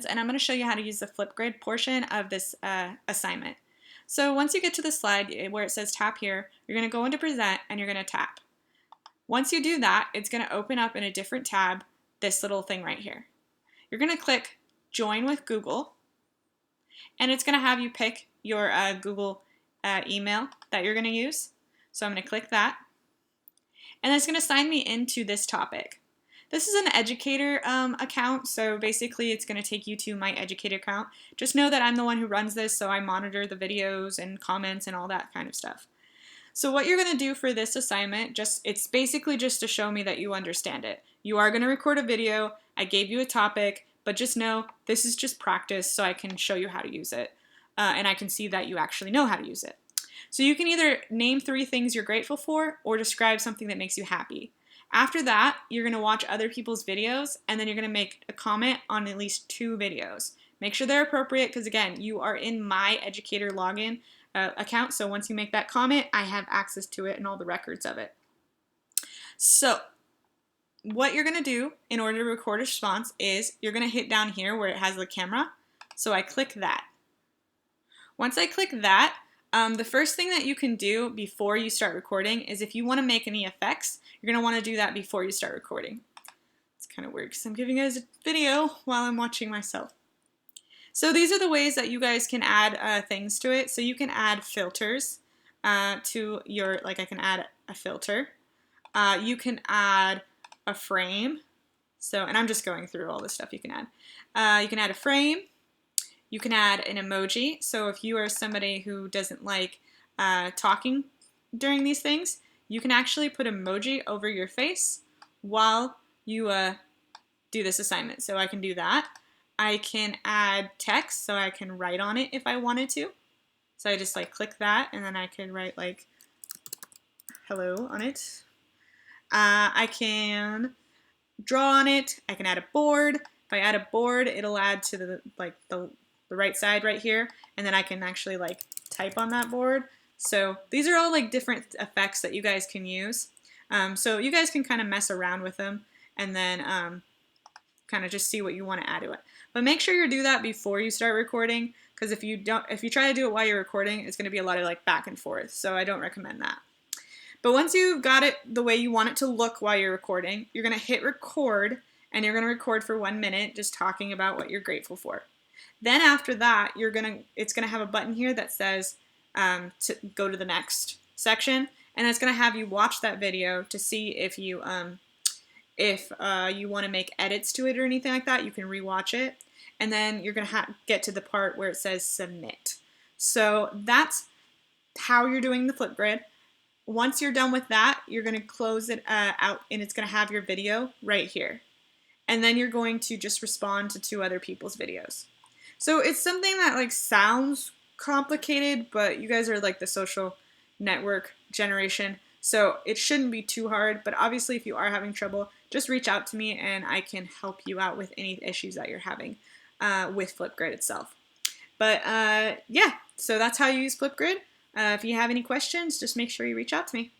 and I'm going to show you how to use the FlipGrid portion of this assignment. So once you get to the slide where it says tap here, you're going to go into present and you're going to tap. Once you do that, it's going to open up in a different tab this little thing right here. You're going to click join with Google, and it's going to have you pick your Google email that you're going to use. So I'm going to click that, and it's going to sign me into this topic. This is an educator account, so basically it's going to take you to my educator account. Just know that I'm the one who runs this, so I monitor the videos and comments and all that kind of stuff. So what you're going to do for this assignment, it's basically just to show me that you understand it. You are going to record a video. I gave you a topic, but just know this is just practice so I can show you how to use it, and I can see that you actually know how to use it. So you can either name 3 things you're grateful for or describe something that makes you happy. After that, you're going to watch other people's videos, and then you're going to make a comment on at least 2 videos. Make sure they're appropriate because, again, you are in my educator login account, so once you make that comment, I have access to it and all the records of it. So what you're going to do in order to record a response is you're going to hit down here where it has the camera, so I click that. Once I click that, the first thing that you can do before you start recording is if you want to make any effects, you're going to want to do that before you start recording. It's kind of weird because I'm giving you guys a video while I'm watching myself. So these are the ways that you guys can add things to it. So you can add filters to your, like I can add a filter. You can add a frame. So, and I'm just going through all the stuff you can add. You can add a frame. You can add an emoji. So if you are somebody who doesn't like talking during these things, you can actually put emoji over your face while you do this assignment. So I can do that. I can add text, so I can write on it if I wanted to. So I just like click that, and then I can write like hello on it. I can draw on it. I can add a board. If I add a board, it'll add to the right side right here, and then I can actually like type on that board. So these are all like different effects that you guys can use. So you guys can kind of mess around with them and then kind of just see what you want to add to it. But make sure you do that before you start recording, because if you try to do it while you're recording, it's going to be a lot of like back and forth. So I don't recommend that. But once you've got it the way you want it to look while you're recording, you're going to hit record, and you're going to record for 1 minute just talking about what you're grateful for. Then after that, it's going to have a button here that says to go to the next section, and it's going to have you watch that video to see if you want to make edits to it or anything like that. You can rewatch it, and then you're going to get to the part where it says submit. So that's how you're doing the FlipGrid. Once you're done with that, you're going to close it out, and it's going to have your video right here. And then you're going to just respond to 2 other people's videos. So it's something that like sounds complicated, but you guys are like the social network generation, so it shouldn't be too hard. But obviously if you are having trouble, just reach out to me and I can help you out with any issues that you're having with FlipGrid itself. But yeah, so that's how you use FlipGrid. If you have any questions, just make sure you reach out to me.